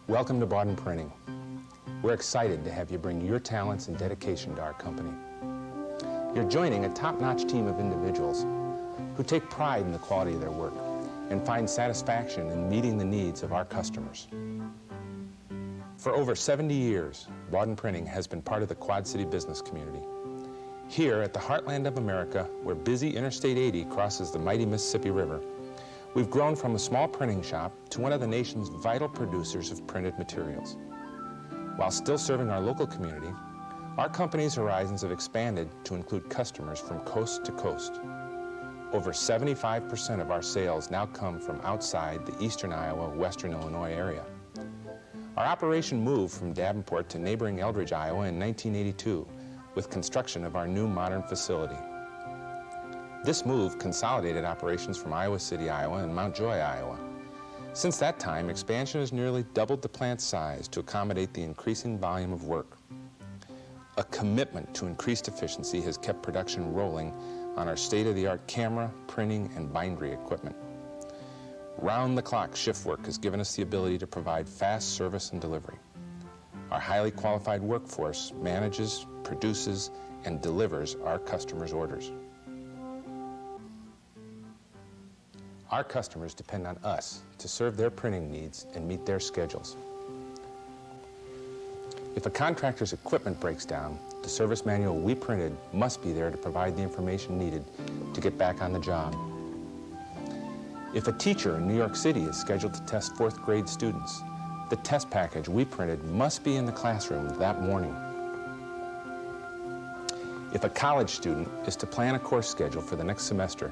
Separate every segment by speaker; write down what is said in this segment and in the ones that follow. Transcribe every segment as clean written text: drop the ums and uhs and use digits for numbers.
Speaker 1: Welcome to Bawden Printing. We're excited to have you bring your talents and dedication to our company. You're joining a top-notch team of individuals who take pride in the quality of their work and find satisfaction in meeting the needs of our customers. For over 70 years, Bawden Printing has been part of the Quad City business community. Here at the heartland of America, where busy Interstate 80 crosses the mighty Mississippi River, we've grown from a small printing shop to one of the nation's vital producers of printed materials. While still serving our local community, our company's horizons have expanded to include customers from coast to coast. Over 75% of our sales now come from outside the eastern Iowa, western Illinois area. Our operation moved from Davenport to neighboring Eldridge, Iowa in 1982 with construction of our new modern facility. This move consolidated operations from Iowa City, Iowa and Mount Joy, Iowa. Since that time, expansion has nearly doubled the plant's size to accommodate the increasing volume of work. A commitment to increased efficiency has kept production rolling on our state-of-the-art camera, printing, and bindery equipment. Round-the-clock shift work has given us the ability to provide fast service and delivery. Our highly qualified workforce manages, produces, and delivers our customers' orders. Our customers depend on us to serve their printing needs and meet their schedules. If a contractor's equipment breaks down, the service manual we printed must be there to provide the information needed to get back on the job. If a teacher in New York City is scheduled to test fourth grade students, the test package we printed must be in the classroom that morning. If a college student is to plan a course schedule for the next semester,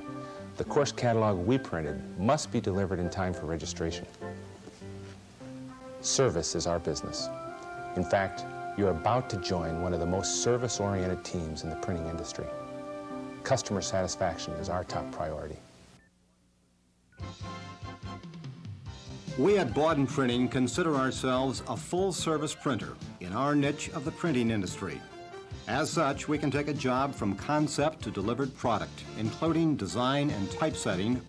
Speaker 1: the course catalog we printed must be delivered in time for registration. Service is our business. In fact, you're about to join one of the most service-oriented teams in the printing industry. Customer satisfaction is our top priority.
Speaker 2: We at Bawden Printing consider ourselves a full-service printer in our niche of the printing industry. As such, we can take a job from concept to delivered product, including design and typesetting,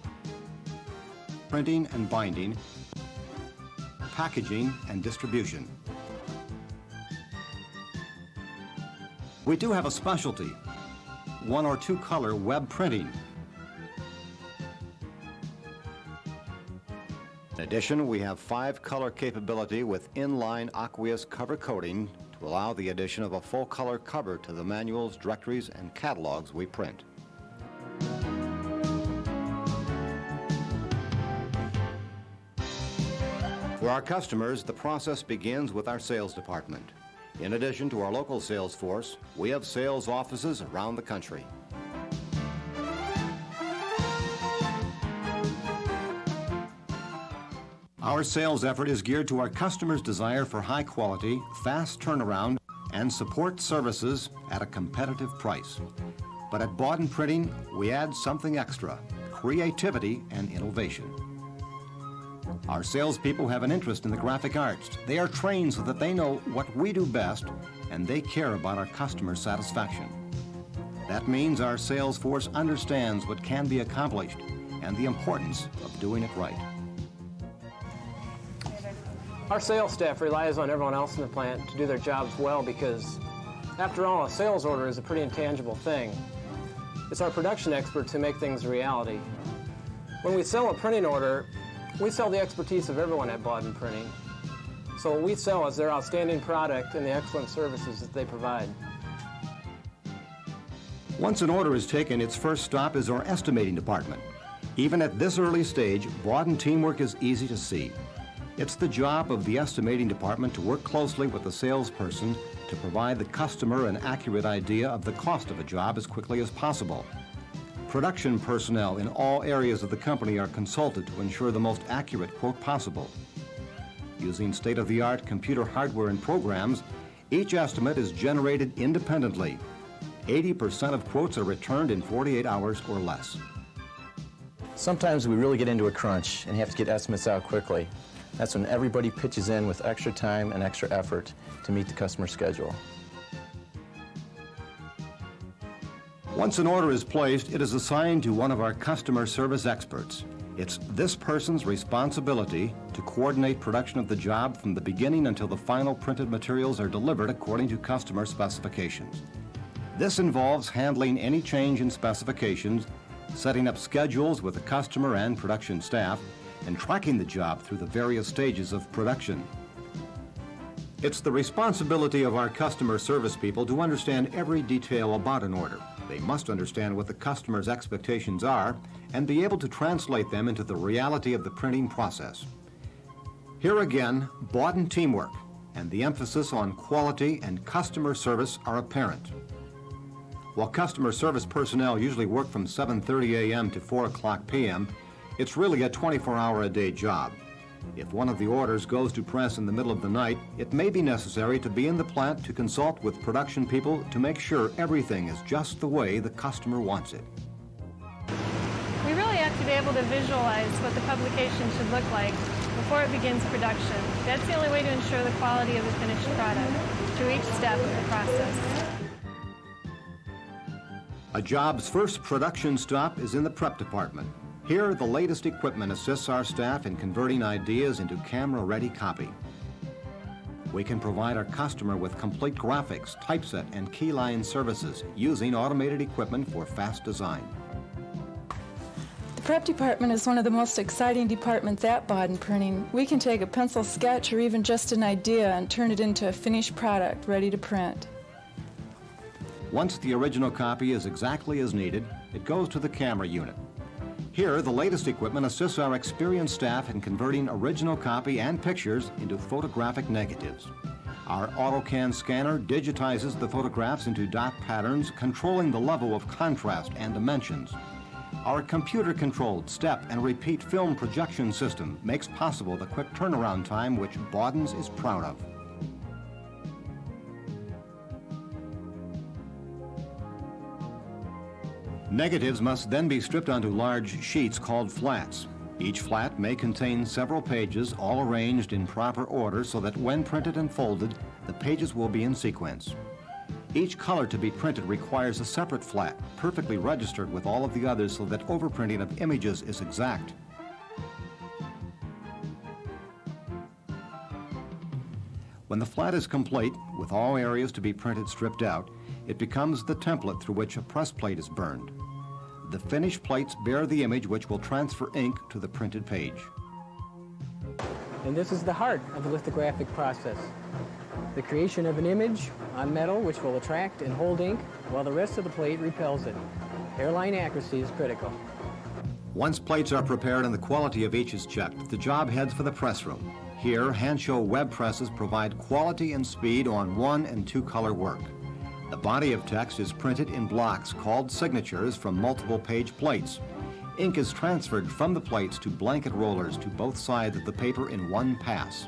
Speaker 2: printing and binding, packaging and distribution. We do have a specialty, 1 or 2 color web printing. In addition, we have 5 color capability with inline aqueous cover coating to allow the addition of a full color cover to the manuals, directories, and catalogs we print. For our customers, the process begins with our sales department. In addition to our local sales force, we have sales offices around the country. Our sales effort is geared to our customers' desire for high quality, fast turnaround, and support services at a competitive price. But at Bawden Printing, we add something extra, creativity and innovation. Our salespeople have an interest in the graphic arts. They are trained so that they know what we do best, and they care about our customer satisfaction. That means our sales force understands what can be accomplished and the importance of doing it right.
Speaker 3: Our sales staff relies on everyone else in the plant to do their jobs well because, after all, a sales order is a pretty intangible thing. It's our production experts who make things a reality. When we sell a printing order, we sell the expertise of everyone at Bawden Printing. So what we sell is their outstanding product and the excellent services that they provide.
Speaker 2: Once an order is taken, its first stop is our estimating department. Even at this early stage, Bawden teamwork is easy to see. It's the job of the estimating department to work closely with the salesperson to provide the customer an accurate idea of the cost of a job as quickly as possible. Production personnel in all areas of the company are consulted to ensure the most accurate quote possible. Using state-of-the-art computer hardware and programs, each estimate is generated independently. 80% of quotes are returned in 48 hours or less.
Speaker 4: Sometimes we really get into a crunch and have to get estimates out quickly. That's when everybody pitches in with extra time and extra effort to meet the customer schedule.
Speaker 2: Once an order is placed, it is assigned to one of our customer service experts. It's this person's responsibility to coordinate production of the job from the beginning until the final printed materials are delivered according to customer specifications. This involves handling any change in specifications, setting up schedules with the customer and production staff, and tracking the job through the various stages of production. It's the responsibility of our customer service people to understand every detail about an order. They must understand what the customer's expectations are and be able to translate them into the reality of the printing process. Here again, Bawden teamwork and the emphasis on quality and customer service are apparent. While customer service personnel usually work from 7:30 a.m. to 4 o'clock p.m., it's really a 24-hour-a-day job. If one of the orders goes to press in the middle of the night, it may be necessary to be in the plant to consult with production people to make sure everything is just the way the customer wants it.
Speaker 5: We really have to be able to visualize what the publication should look like before it begins production. That's the only way to ensure the quality of the finished product through each step of the process.
Speaker 2: A job's first production stop is in the prep department. Here, the latest equipment assists our staff in converting ideas into camera-ready copy. We can provide our customer with complete graphics, typeset, and keyline services using automated equipment for fast design.
Speaker 6: The prep department is one of the most exciting departments at Bawden Printing. We can take a pencil sketch or even just an idea and turn it into a finished product ready to print.
Speaker 2: Once the original copy is exactly as needed, it goes to the camera unit. Here, the latest equipment assists our experienced staff in converting original copy and pictures into photographic negatives. Our AutoCAN scanner digitizes the photographs into dot patterns, controlling the level of contrast and dimensions. Our computer-controlled step and repeat film projection system makes possible the quick turnaround time which Bawden's is proud of. Negatives must then be stripped onto large sheets called flats. Each flat may contain several pages, all arranged in proper order so that when printed and folded, the pages will be in sequence. Each color to be printed requires a separate flat, perfectly registered with all of the others so that overprinting of images is exact. When the flat is complete, with all areas to be printed stripped out, it becomes the template through which a press plate is burned. The finished plates bear the image which will transfer ink to the printed page.
Speaker 3: And this is the heart of the lithographic process. The creation of an image on metal which will attract and hold ink while the rest of the plate repels it. Hairline accuracy is critical.
Speaker 2: Once plates are prepared and the quality of each is checked, the job heads for the press room. Here, hand-show web presses provide quality and speed on 1- and 2-color work. The body of text is printed in blocks called signatures from multiple page plates. Ink is transferred from the plates to blanket rollers to both sides of the paper in one pass.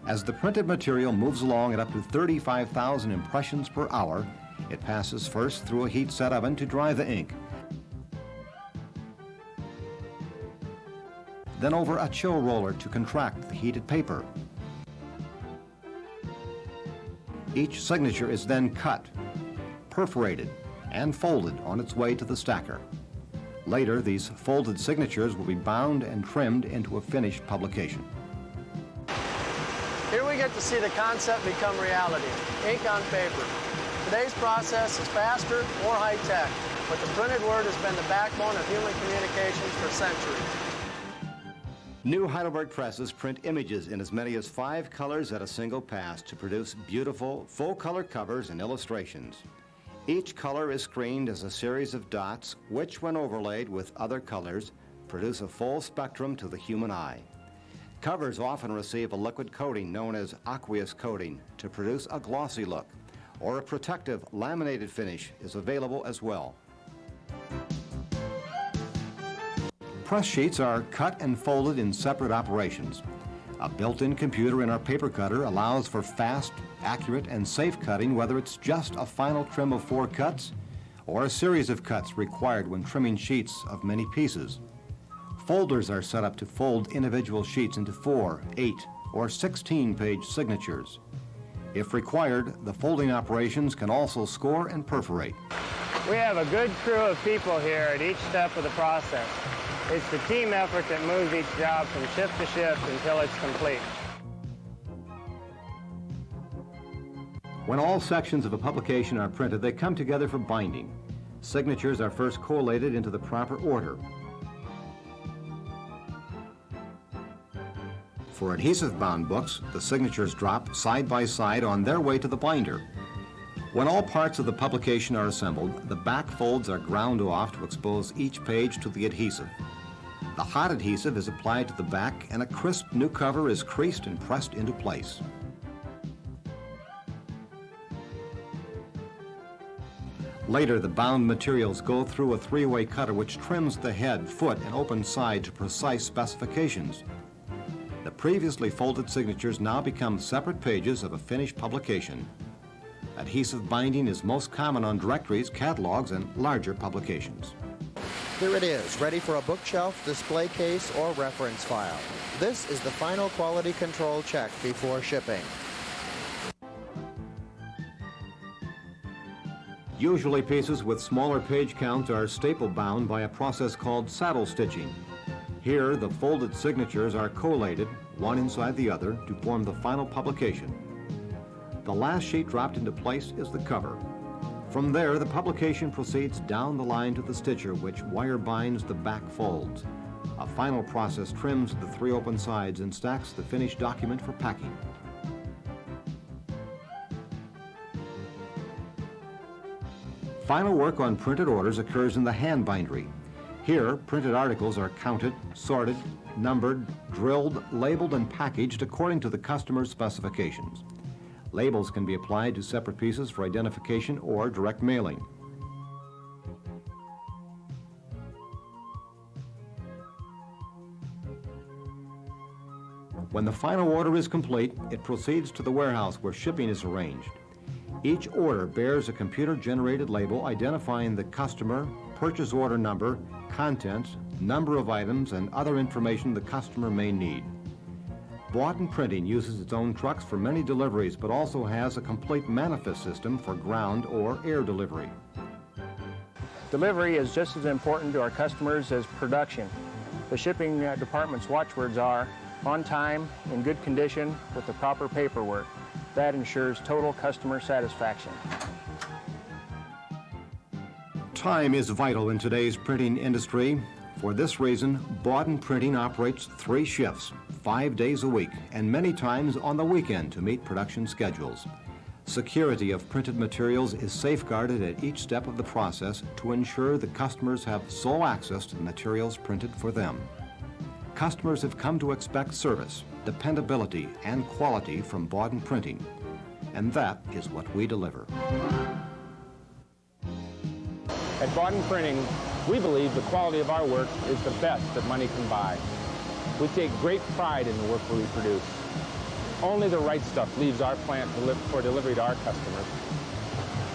Speaker 2: As the printed material moves along at up to 35,000 impressions per hour, it passes first through a heat-set oven to dry the ink, then over a chill roller to contract the heated paper. Each signature is then cut, perforated, and folded on its way to the stacker. Later, these folded signatures will be bound and trimmed into a finished publication.
Speaker 7: Here we get to see the concept become reality, ink on paper. Today's process is faster, more high-tech, but the printed word has been the backbone of human communications for centuries.
Speaker 2: New Heidelberg presses print images in as many as 5 colors at a single pass to produce beautiful, full-color covers and illustrations. Each color is screened as a series of dots, which, when overlaid with other colors, produce a full spectrum to the human eye. Covers often receive a liquid coating known as aqueous coating to produce a glossy look, or a protective laminated finish is available as well. Press sheets are cut and folded in separate operations. A built-in computer in our paper cutter allows for fast, accurate, and safe cutting, whether it's just a final trim of 4 cuts or a series of cuts required when trimming sheets of many pieces. Folders are set up to fold individual sheets into 4, 8, or 16-page signatures. If required, the folding operations can also score and perforate.
Speaker 7: We have a good crew of people here at each step of the process.
Speaker 3: It's the team effort that moves each job from shift to shift until it's complete.
Speaker 2: When all sections of a publication are printed, they come together for binding. Signatures are first collated into the proper order. For adhesive-bound books, the signatures drop side by side on their way to the binder. When all parts of the publication are assembled, the back folds are ground off to expose each page to the adhesive. The hot adhesive is applied to the back, and a crisp new cover is creased and pressed into place. Later, the bound materials go through a three-way cutter which trims the head, foot, and open side to precise specifications. The previously folded signatures now become separate pages of a finished publication. Adhesive binding is most common on directories, catalogs, and larger publications.
Speaker 8: Here it is, ready for a bookshelf, display case, or reference file. This is the final quality control check before shipping.
Speaker 2: Usually pieces with smaller page counts are staple bound by a process called saddle stitching. Here, the folded signatures are collated, one inside the other, to form the final publication. The last sheet dropped into place is the cover. From there, the publication proceeds down the line to the stitcher, which wire binds the back folds. A final process trims the three open sides and stacks the finished document for packing. Final work on printed orders occurs in the hand bindery. Here, printed articles are counted, sorted, numbered, drilled, labeled, and packaged according to the customer's specifications. Labels can be applied to separate pieces for identification or direct mailing. When the final order is complete, it proceeds to the warehouse where shipping is arranged. Each order bears a computer-generated label identifying the customer, purchase order number, contents, number of items, and other information the customer may need. Bawden Printing uses its own trucks for many deliveries, but also has a complete manifest system for ground or air delivery.
Speaker 3: Delivery is just as important to our customers as production. The shipping department's watchwords are on time, in good condition, with the proper paperwork. That ensures total customer satisfaction.
Speaker 2: Time is vital in today's printing industry. For this reason, Bawden Printing operates 3 shifts, 5 days a week, and many times on the weekend to meet production schedules. Security of printed materials is safeguarded at each step of the process to ensure the customers have sole access to the materials printed for them. Customers have come to expect service, dependability, and quality from Bawden Printing, and that is what we deliver.
Speaker 1: At Bawden Printing, we believe the quality of our work is the best that money can buy. We take great pride in the work we produce. Only the right stuff leaves our plant for delivery to our customers.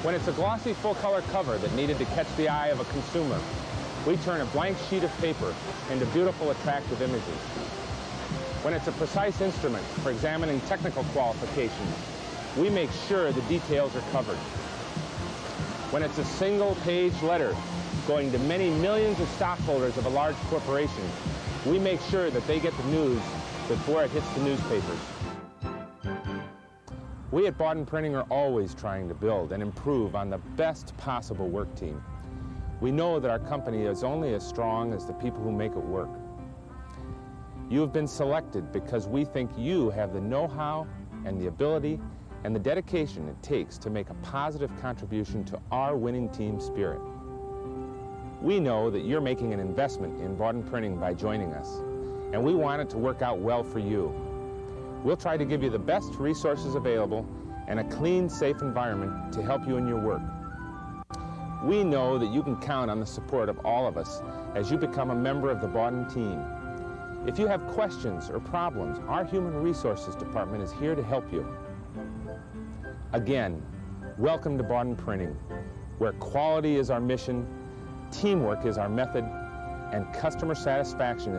Speaker 1: When it's a glossy full-color cover that needed to catch the eye of a consumer, we turn a blank sheet of paper into beautiful, attractive images. When it's a precise instrument for examining technical qualifications, we make sure the details are covered. When it's a single-page letter going to many millions of stockholders of a large corporation, we make sure that they get the news before it hits the newspapers. We at Bawden Printing are always trying to build and improve on the best possible work team. We know that our company is only as strong as the people who make it work. You have been selected because we think you have the know-how and the ability and the dedication it takes to make a positive contribution to our winning team spirit. We know that you're making an investment in Bawden Printing by joining us, and we want it to work out well for you. We'll try to give you the best resources available and a clean, safe environment to help you in your work. We know that you can count on the support of all of us as you become a member of the Bawden team. If you have questions or problems, our Human Resources Department is here to help you. Again, welcome to Bawden Printing, where quality is our mission, teamwork is our method, and customer satisfaction is